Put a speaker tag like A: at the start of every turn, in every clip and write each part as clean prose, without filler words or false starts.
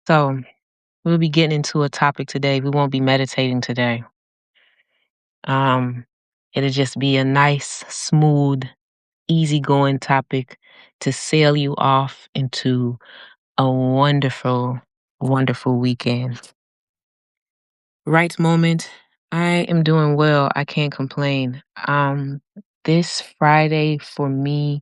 A: So, we'll be getting into a topic today. We won't be meditating today. Um, it'll just be a nice, smooth, easygoing topic to sail you off into a wonderful, wonderful weekend. Right moment, I am doing well. I can't complain. This Friday for me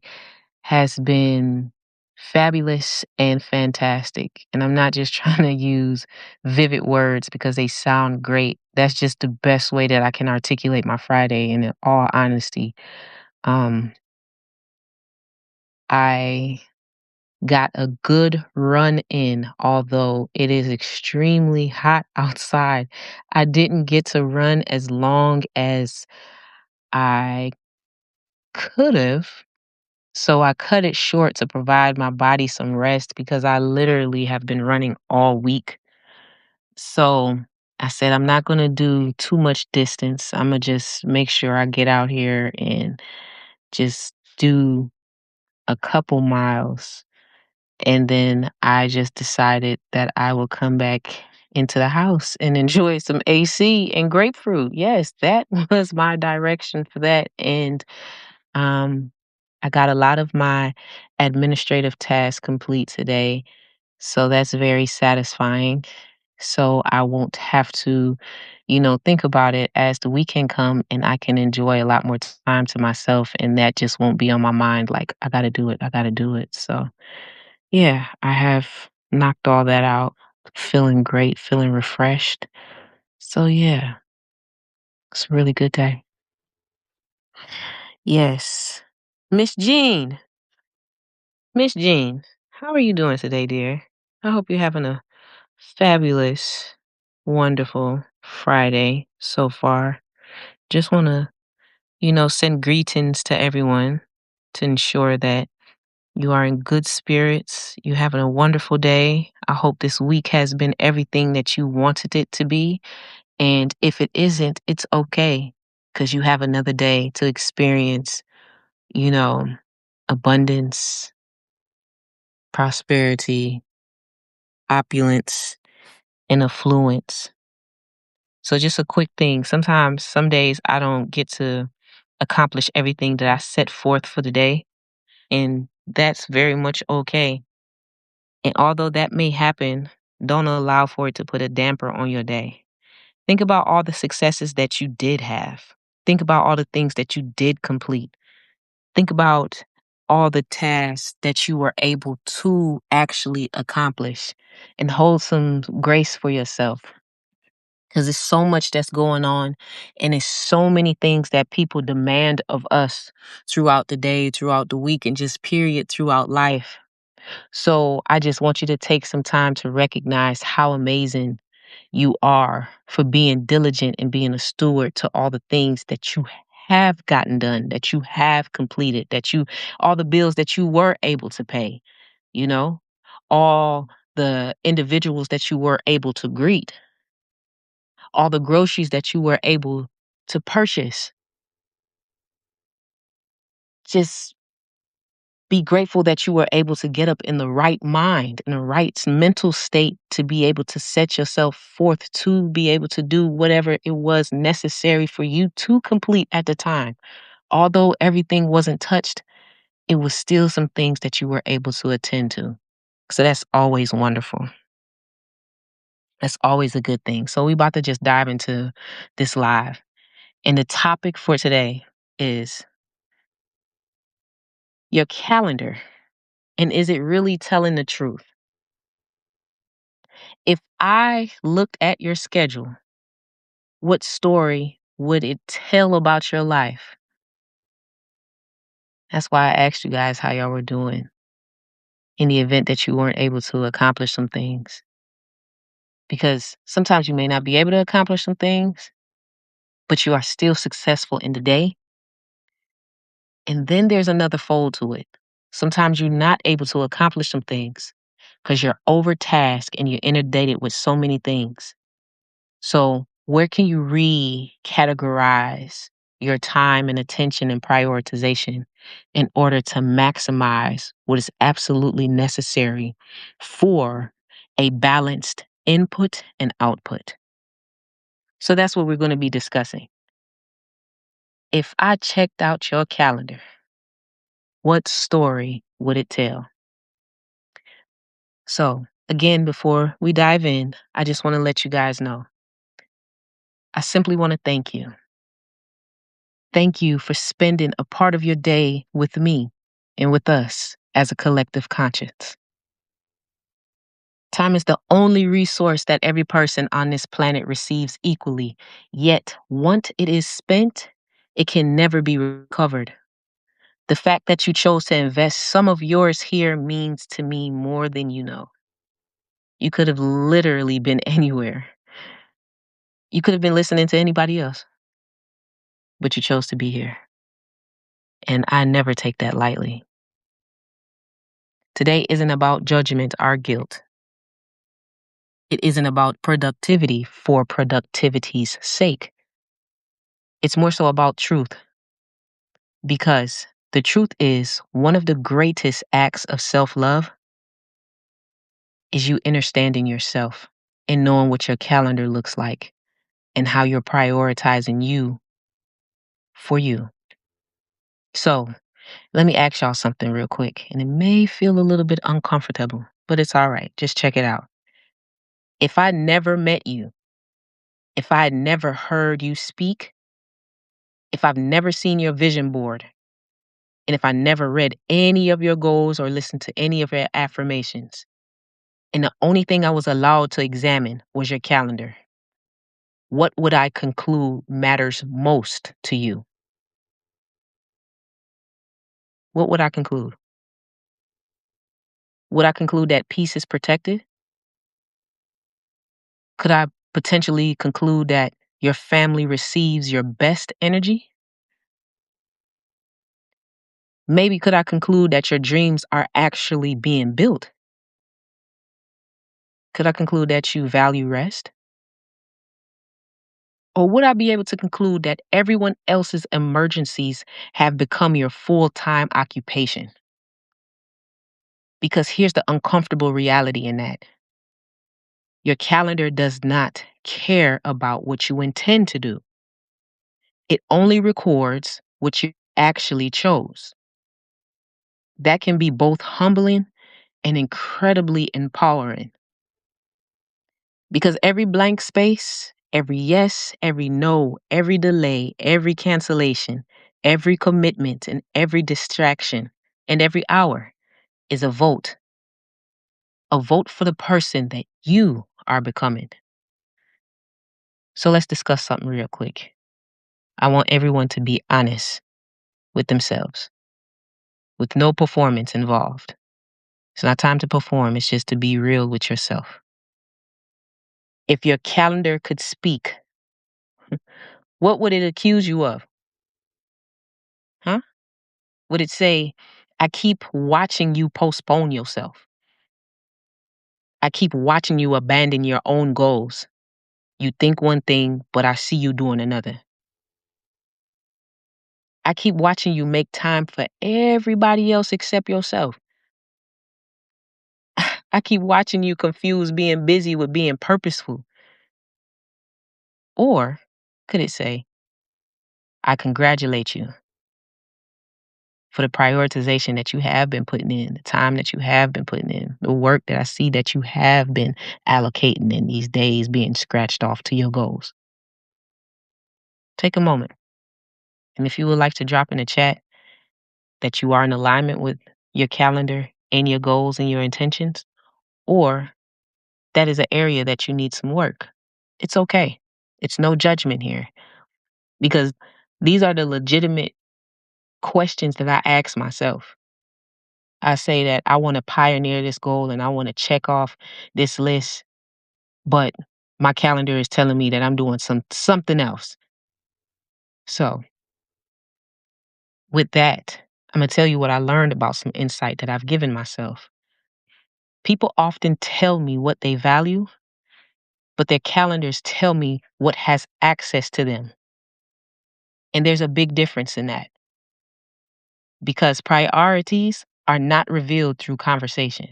A: has been fabulous and fantastic. And I'm not just trying to use vivid words because they sound great. That's just the best way that I can articulate my Friday. And in all honesty, um, I got a good run in, although it is extremely hot outside. I didn't get to run as long as I could have. So I cut it short to provide my body some rest because I literally have been running all week. So I said, I'm not going to do too much distance. I'm going to just make sure I get out here and just do a couple miles. And then I just decided that I will come back into the house and enjoy some AC and grapefruit. Yes, that was my direction for that. And um, I got a lot of my administrative tasks complete today. So that's very satisfying. So I won't have to, think about it as the weekend come and I can enjoy a lot more time to myself and that just won't be on my mind like I got to do it. I got to do it. So yeah, I have knocked all that out, feeling great, feeling refreshed. So yeah, it's a really good day. Yes. Miss Jean. Miss Jean, how are you doing today, dear? I hope you're having a fabulous, wonderful Friday so far. Just want to, send greetings to everyone to ensure that you are in good spirits. You're having a wonderful day. I hope this week has been everything that you wanted it to be. And if it isn't, it's okay because you have another day to experience, you know, abundance, prosperity, opulence, and affluence. So just a quick thing. Sometimes, some days I don't get to accomplish everything that I set forth for the day, and that's very much okay. And although that may happen, don't allow for it to put a damper on your day. Think about all the successes that you did have. Think about all the things that you did complete. Think about all the tasks that you were able to actually accomplish and hold some grace for yourself because there's so much that's going on and it's so many things that people demand of us throughout the day, throughout the week, and just period throughout life. So I just want you to take some time to recognize how amazing you are for being diligent and being a steward to all the things that you have gotten done, that you have completed, all the bills that you were able to pay, you know, all the individuals that you were able to greet, all the groceries that you were able to purchase. Just be grateful that you were able to get up in the right mind, in the right mental state to be able to set yourself forth to be able to do whatever it was necessary for you to complete at the time. Although everything wasn't touched, it was still some things that you were able to attend to. So that's always wonderful. That's always a good thing. So we about to just dive into this live. And the topic for today is your calendar. And is it really telling the truth? If I looked at your schedule, what story would it tell about your life? That's why I asked you guys how y'all were doing in the event that you weren't able to accomplish some things. Because sometimes you may not be able to accomplish some things, but you are still successful in the day. And then there's another fold to it. Sometimes you're not able to accomplish some things because you're overtasked and you're inundated with so many things. So, where can you recategorize your time and attention and prioritization in order to maximize what is absolutely necessary for a balanced input and output. So that's what we're going to be discussing. If I checked out your calendar, what story would it tell? So, again, before we dive in, I just want to let you guys know I simply want to thank you. Thank you for spending a part of your day with me and with us as a collective conscience. Time is the only resource that every person on this planet receives equally. Yet, once it is spent, it can never be recovered. The fact that you chose to invest some of yours here means to me more than you know. You could have literally been anywhere. You could have been listening to anybody else, but you chose to be here. And I never take that lightly. Today isn't about judgment or guilt. It isn't about productivity for productivity's sake. It's more so about truth. Because the truth is, one of the greatest acts of self love is you understanding yourself and knowing what your calendar looks like and how you're prioritizing you for you. So, let me ask y'all something real quick, and it may feel a little bit uncomfortable, but it's all right. Just check it out. If I never met you, if I had never heard you speak, if I've never seen your vision board, and if I never read any of your goals or listened to any of your affirmations, and the only thing I was allowed to examine was your calendar, what would I conclude matters most to you? What would I conclude? Would I conclude that peace is protected? Could I potentially conclude that your family receives your best energy? Maybe could I conclude that your dreams are actually being built? Could I conclude that you value rest? Or would I be able to conclude that everyone else's emergencies have become your full time occupation? Because here's the uncomfortable reality in that your calendar does not care about what you intend to do, it only records what you actually chose. That can be both humbling and incredibly empowering because every blank space, every yes, every no, every delay, every cancellation, every commitment, and every distraction, and every hour is a vote for the person that you are becoming. So let's discuss something real quick. I want everyone to be honest with themselves, with no performance involved. It's not time to perform, it's just to be real with yourself. If your calendar could speak, what would it accuse you of? Huh? Would it say, I keep watching you postpone yourself? I keep watching you abandon your own goals. You think one thing, but I see you doing another. I keep watching you make time for everybody else except yourself. I keep watching you confuse being busy with being purposeful. Or could it say, I congratulate you for the prioritization that you have been putting in, the time that you have been putting in, the work that I see that you have been allocating in these days being scratched off to your goals. Take a moment. And if you would like to drop in the chat that you are in alignment with your calendar and your goals and your intentions, or that is an area that you need some work, it's okay. It's no judgment here because these are the legitimate questions that I ask myself. I say that I want to pioneer this goal and I want to check off this list, but my calendar is telling me that I'm doing something else. So, with that, I'm going to tell you what I learned about some insight that I've given myself. People often tell me what they value, but their calendars tell me what has access to them. And there's a big difference in that because priorities are not revealed through conversation.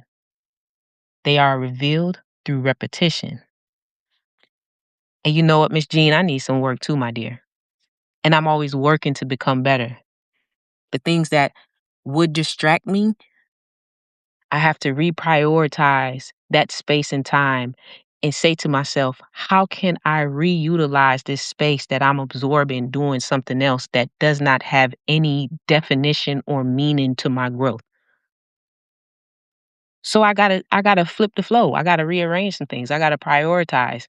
A: They are revealed through repetition. And you know what, Miss Jean, I need some work too, my dear. And I'm always working to become better. The things that would distract me, I have to reprioritize that space and time and say to myself, how can I reutilize this space that I'm absorbing doing something else that does not have any definition or meaning to my growth? So I gotta flip the flow. I gotta rearrange some things. I gotta prioritize.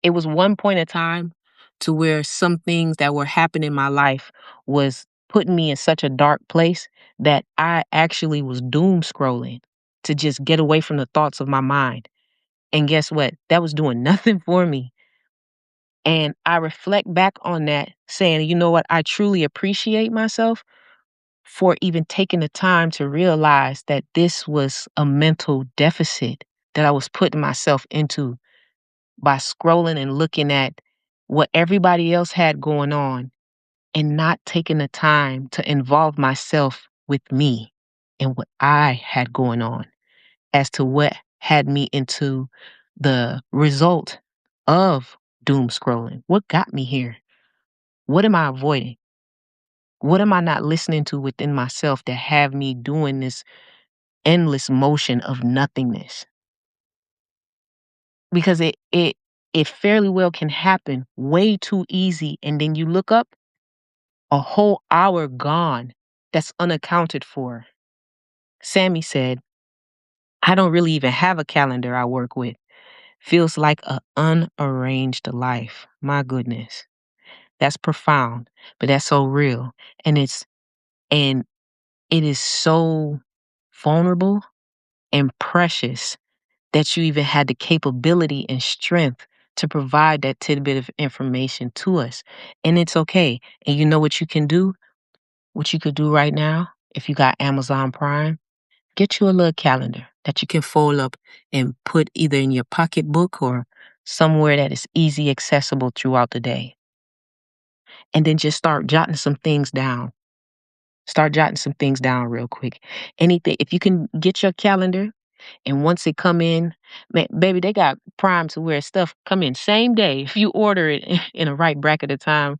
A: It was one point in time to where some things that were happening in my life was putting me in such a dark place that I actually was doom scrolling to just get away from the thoughts of my mind. And guess what? That was doing nothing for me. And I reflect back on that saying, you know what? I truly appreciate myself for even taking the time to realize that this was a mental deficit that I was putting myself into by scrolling and looking at what everybody else had going on and not taking the time to involve myself with me and what I had going on as to what had me into the result of doom scrolling. What got me here? What am I avoiding? What am I not listening to within myself that have me doing this endless motion of nothingness? Because it fairly well can happen way too easy, and then you look up, a whole hour gone that's unaccounted for. Sammy said, I don't really even have a calendar I work with. Feels like a unarranged life. My goodness. That's profound, but that's so real. And and it is so vulnerable and precious that you even had the capability and strength to provide that tidbit of information to us. And it's okay. And you know what you can do? What you could do right now, if you got Amazon Prime, get you a little calendar that you can fold up and put either in your pocketbook or somewhere that is easy accessible throughout the day. And then just start jotting some things down. Start jotting some things down real quick. Anything, if you can get your calendar and once it come in, baby, they got Prime to where stuff come in same day. If you order it in a right bracket of time,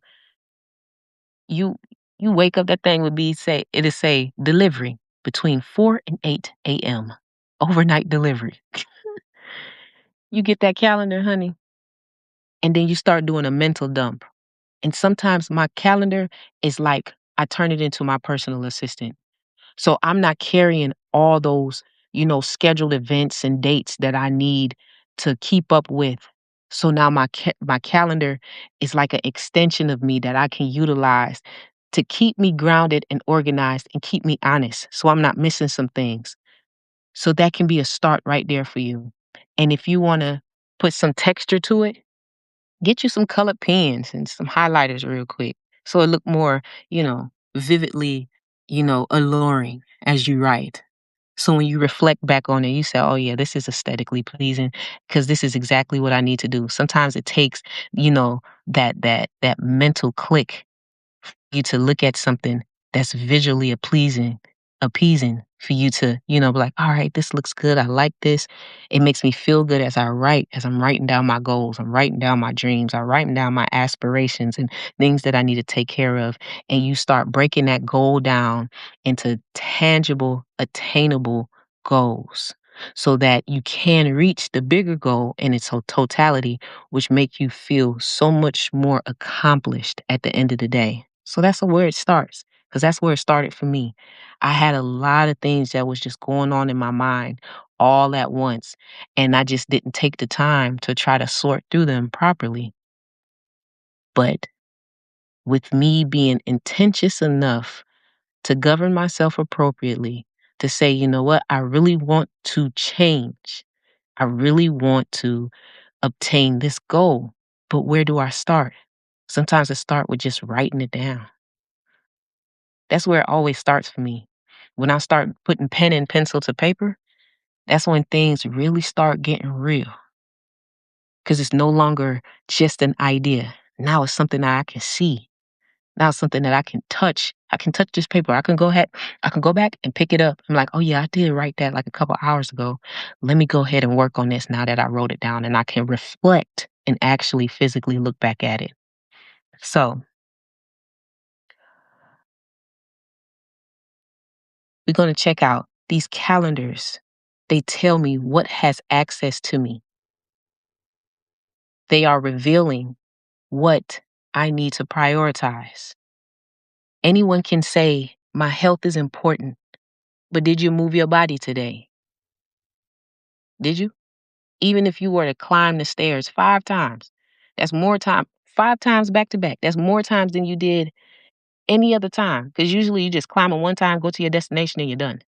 A: you you wake up, that thing would be say it'll say delivery between 4 and 8 a.m. Overnight delivery. You get that calendar, honey, and then you start doing a mental dump. And sometimes my calendar is like I turn it into my personal assistant. So I'm not carrying all those, scheduled events and dates that I need to keep up with. So now my calendar is like an extension of me that I can utilize to keep me grounded and organized and keep me honest so I'm not missing some things. So that can be a start right there for you. And if you want to put some texture to it, get you some colored pens and some highlighters real quick so it look more, vividly, alluring as you write. So when you reflect back on it, you say, "Oh yeah, this is aesthetically pleasing because this is exactly what I need to do." Sometimes it takes, that mental click you to look at something that's visually appeasing for you to, be like, all right, this looks good. I like this. It makes me feel good as I write, as I'm writing down my goals, I'm writing down my dreams, I'm writing down my aspirations and things that I need to take care of. And you start breaking that goal down into tangible, attainable goals so that you can reach the bigger goal in its totality, which make you feel so much more accomplished at the end of the day. So that's where it starts, because that's where it started for me. I had a lot of things that was just going on in my mind all at once, and I just didn't take the time to try to sort through them properly. But with me being intentions enough to govern myself appropriately, to say, you know what, I really want to change. I really want to obtain this goal. But where do I start? Sometimes I start with just writing it down. That's where it always starts for me. When I start putting pen and pencil to paper, that's when things really start getting real because it's no longer just an idea. Now it's something that I can see. Now it's something that I can touch I can touch this paper. I can go back and pick it up. I'm like, oh yeah, I did write that like a couple hours ago. Let me go ahead and work on this now that I wrote it down, and I can reflect and actually physically look back at it. So we're going to check out these calendars. They tell me what has access to me. They are revealing what I need to prioritize. Anyone can say, my health is important, but did you move your body today? Did you? Even if you were to climb the stairs 5 times, that's more time, 5 times back to back. That's more times than you did any other time. Because usually you just climb it one time, go to your destination, and you're done.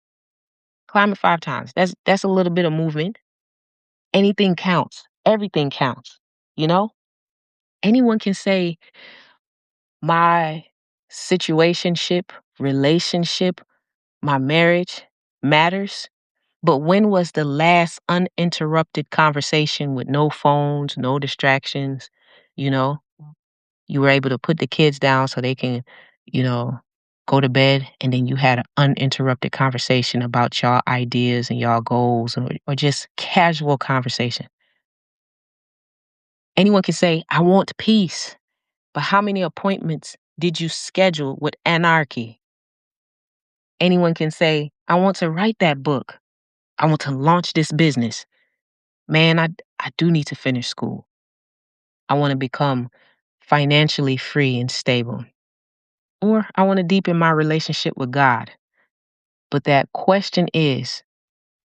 A: Climb it 5 times. That's a little bit of movement. Anything counts. Everything counts. You know? Anyone can say my situationship, relationship, my marriage matters. But when was the last uninterrupted conversation with no phones, no distractions? You know, you were able to put the kids down so they can, you know, go to bed, and then you had an uninterrupted conversation about y'all ideas and y'all goals, or just casual conversation. Anyone can say, I want peace, but how many appointments did you schedule with anarchy? Anyone can say, I want to write that book. I want to launch this business. Man, I do need to finish school. I want to become financially free and stable. Or I want to deepen my relationship with God. But that question is,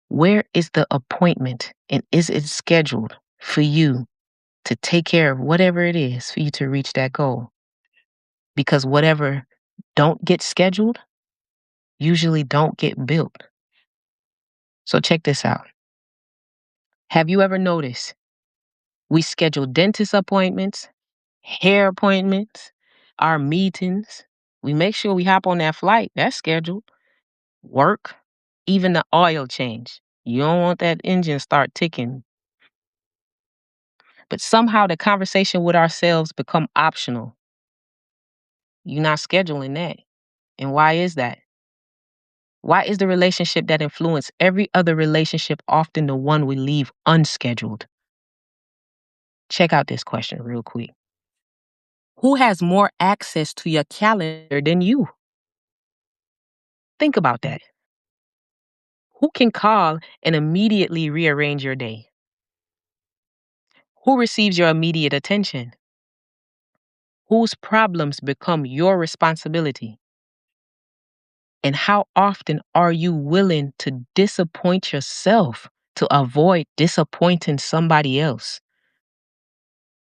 A: where is the appointment, and is it scheduled for you to take care of whatever it is for you to reach that goal? Because whatever don't get scheduled usually don't get built. So check this out. Have you ever noticed we schedule dentist appointments, hair appointments, our meetings? We make sure we hop on that flight. That's scheduled. Work, even the oil change. You don't want that engine start ticking. But somehow the conversation with ourselves become optional. You're not scheduling that. And why is that? Why is the relationship that influence every other relationship often the one we leave unscheduled? Check out this question real quick. Who has more access to your calendar than you? Think about that. Who can call and immediately rearrange your day? Who receives your immediate attention? Whose problems become your responsibility? And how often are you willing to disappoint yourself to avoid disappointing somebody else?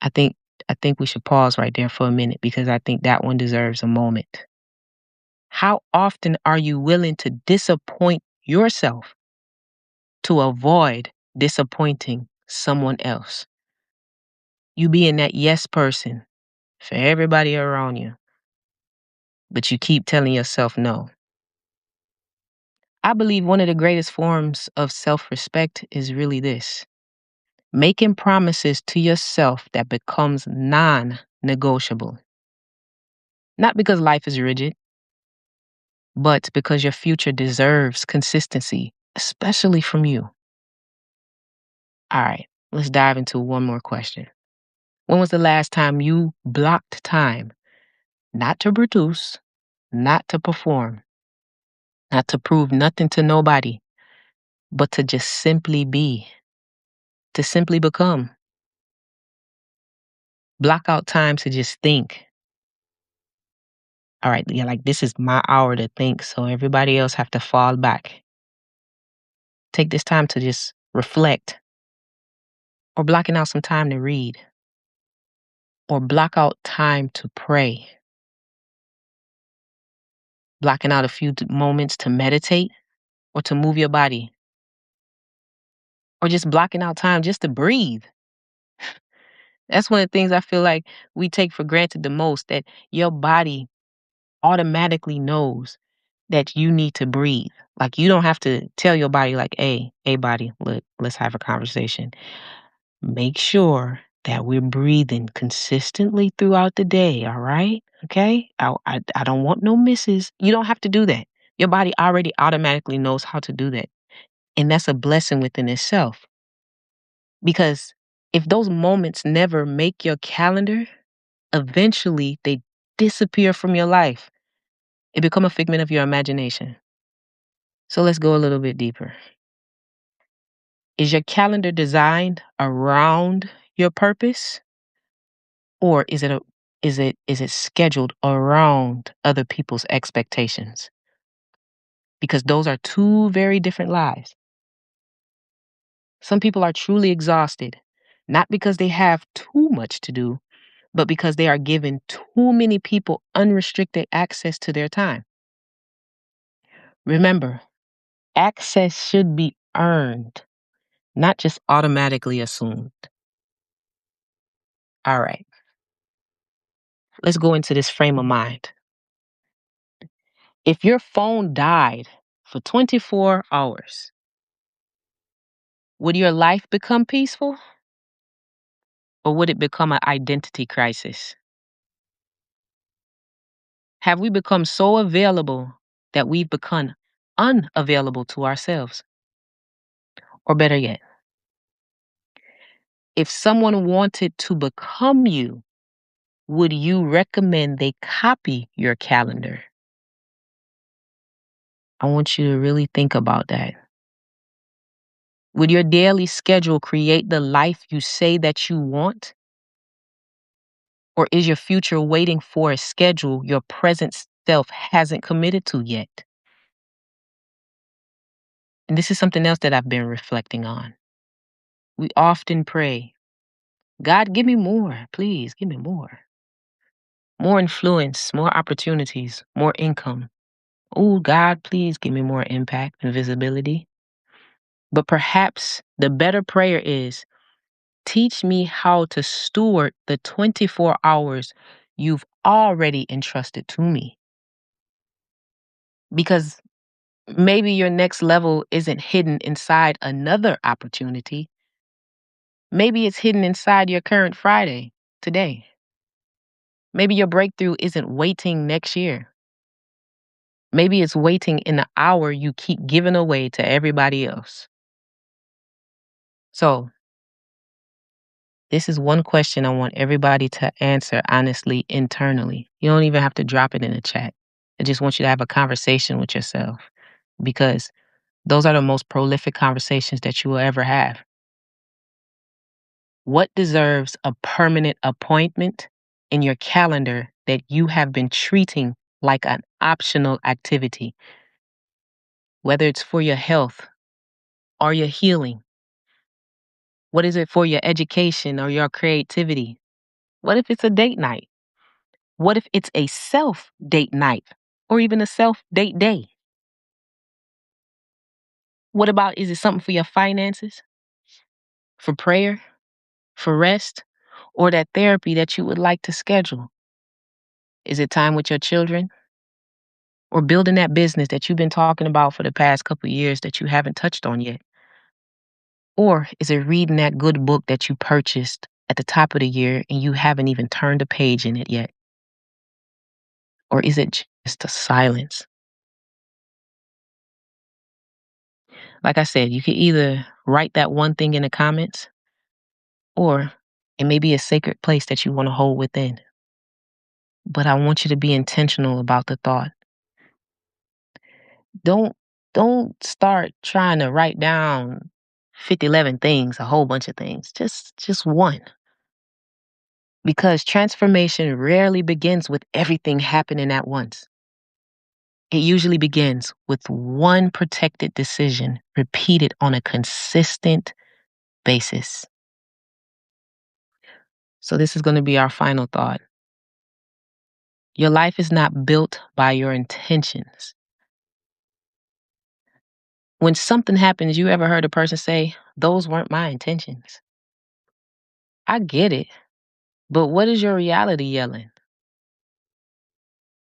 A: I think I think we should pause right there for a minute, because I think that one deserves a moment. How often are you willing to disappoint yourself to avoid disappointing someone else? You being that yes person for everybody around you, but you keep telling yourself no. I believe one of the greatest forms of self respect is really this: making promises to yourself that becomes non negotiable. Not because life is rigid, but because your future deserves consistency, especially from you. All right, let's dive into one more question. When was the last time you blocked time, not to produce, not to perform, not to prove nothing to nobody, but to just simply be, to simply become? Block out time to just think. All right, yeah, like this is my hour to think, so everybody else have to fall back. Take this time to just reflect, or blocking out some time to read, or block out time to pray, blocking out a few moments to meditate or to move your body, or just blocking out time just to breathe. That's one of the things I feel like we take for granted the most, that your body automatically knows that you need to breathe. Like you don't have to tell your body like, hey, body, look, let's have a conversation. Make sure that we're breathing consistently throughout the day, all right? Okay? I don't want no misses. You don't have to do that. Your body already automatically knows how to do that. And that's a blessing within itself. Because if those moments never make your calendar, eventually they disappear from your life. It become a figment of your imagination. So let's go a little bit deeper. Is your calendar designed around your purpose, or is it scheduled around other people's expectations? Because those are two very different lives. Some people are truly exhausted, not because they have too much to do, but because they are giving too many people unrestricted access to their time. Remember, access should be earned, not just automatically assumed. All right, let's go into this frame of mind. If your phone died for 24 hours, would your life become peaceful, or would it become an identity crisis? Have we become so available that we've become unavailable to ourselves? Or better yet, if someone wanted to become you, would you recommend they copy your calendar? I want you to really think about that. Would your daily schedule create the life you say that you want? Or is your future waiting for a schedule your present self hasn't committed to yet? And this is something else that I've been reflecting on. We often pray, God, give me more. Please give me more. More influence, more opportunities, more income. Oh, God, please give me more impact and visibility. But perhaps the better prayer is, teach me how to steward the 24 hours you've already entrusted to me. Because maybe your next level isn't hidden inside another opportunity. Maybe it's hidden inside your current Friday, today. Maybe your breakthrough isn't waiting next year. Maybe it's waiting in the hour you keep giving away to everybody else. So, this is one question I want everybody to answer honestly internally. You don't even have to drop it in the chat. I just want you to have a conversation with yourself, because those are the most prolific conversations that you will ever have. What deserves a permanent appointment in your calendar that you have been treating like an optional activity, whether it's for your health or your healing? What is it for your education or your creativity? What if it's a date night? What if it's a self date night or even a self date day? What about, is it something for your finances, for prayer, for rest, or that therapy that you would like to schedule? Is it time with your children, or building that business that you've been talking about for the past couple of years that you haven't touched on yet? Or is it reading that good book that you purchased at the top of the year and you haven't even turned a page in it yet? Or is it just a silence? Like I said, you can either write that one thing in the comments, or it may be a sacred place that you want to hold within. But I want you to be intentional about the thought. Don't don't start trying to write down 50, 11 things, a whole bunch of things. Just one. Because transformation rarely begins with everything happening at once. It usually begins with one protected decision repeated on a consistent basis. So, this is going to be our final thought. Your life is not built by your intentions. When something happens, you ever heard a person say, those weren't my intentions? I get it, but what is your reality yelling?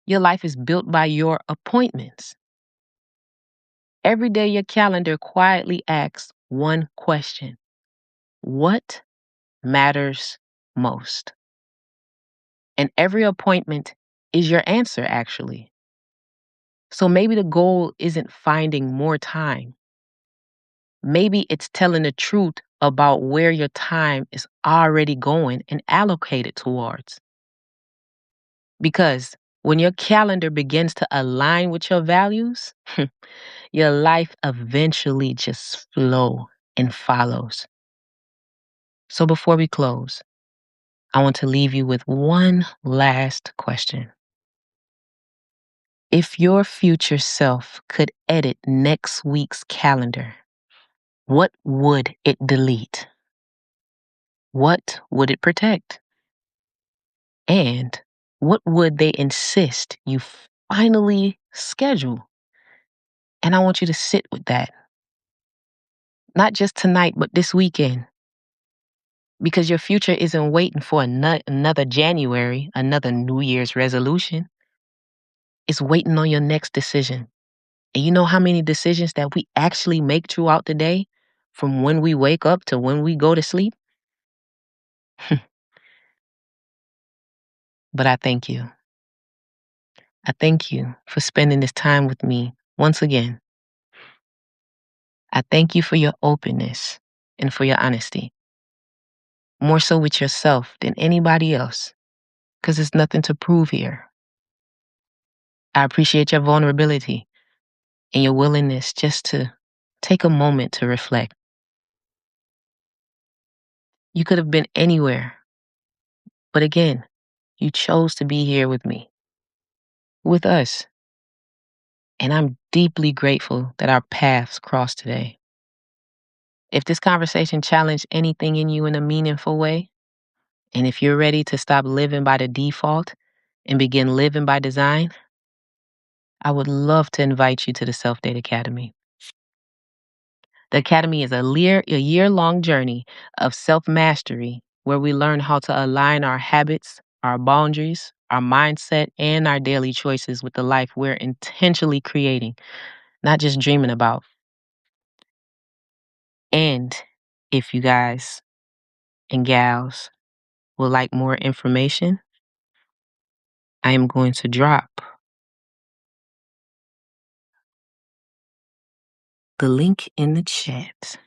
A: Your life is built by your appointments. Every day, your calendar quietly asks one question: what matters most. And every appointment is your answer, actually. So maybe the goal isn't finding more time. Maybe it's telling the truth about where your time is already going and allocated towards. Because when your calendar begins to align with your values, your life eventually just flow and follows. So before we close, I want to leave you with one last question. If your future self could edit next week's calendar, what would it delete? What would it protect? And what would they insist you finally schedule? And I want you to sit with that, not just tonight, but this weekend, because your future isn't waiting for another January, another New Year's resolution. It's waiting on your next decision. And you know how many decisions that we actually make throughout the day, from when we wake up to when we go to sleep? But I thank you. I thank you for spending this time with me once again. I thank you for your openness and for your honesty, more so with yourself than anybody else, because there's nothing to prove here. I appreciate your vulnerability and your willingness just to take a moment to reflect. You could have been anywhere, but again, you chose to be here with me, with us. And I'm deeply grateful that our paths crossed today. If this conversation challenged anything in you in a meaningful way, and if you're ready to stop living by the default and begin living by design, I would love to invite you to the Self Date Academy. The Academy is a year-long journey of self-mastery where we learn how to align our habits, our boundaries, our mindset, and our daily choices with the life we're intentionally creating, not just dreaming about. And if you guys and gals would like more information, I am going to drop the link in the chat.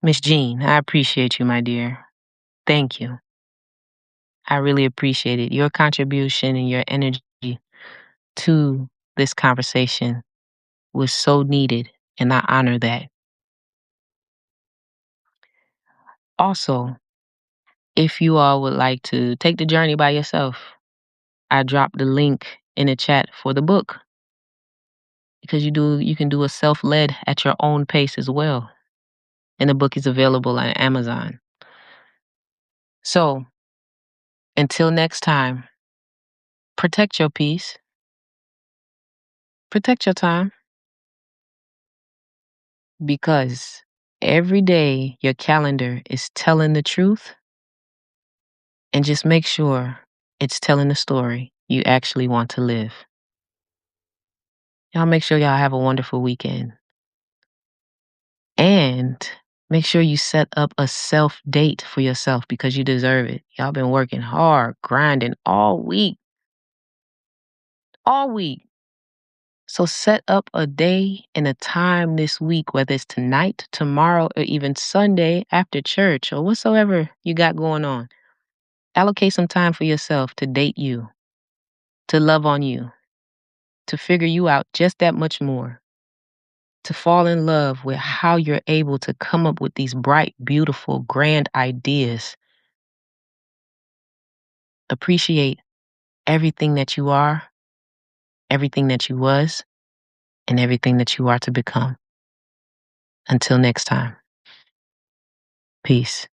A: Miss Jean, I appreciate you, my dear. Thank you. I really appreciate it. Your contribution and your energy to this conversation was so needed, and I honor that. Also, if you all would like to take the journey by yourself, I dropped the link in the chat for the book because you can do a self-led at your own pace as well. And the book is available on Amazon. So, until next time, protect your peace, protect your time, because every day your calendar is telling the truth, and just make sure it's telling the story you actually want to live. Y'all make sure y'all have a wonderful weekend. And make sure you set up a self date for yourself because you deserve it. Y'all been working hard, grinding all week. All week. So set up a day and a time this week, whether it's tonight, tomorrow, or even Sunday after church or whatsoever you got going on. Allocate some time for yourself to date you, to love on you, to figure you out just that much more, to fall in love with how you're able to come up with these bright, beautiful, grand ideas. Appreciate everything that you are, everything that you was, and everything that you are to become. Until next time, peace.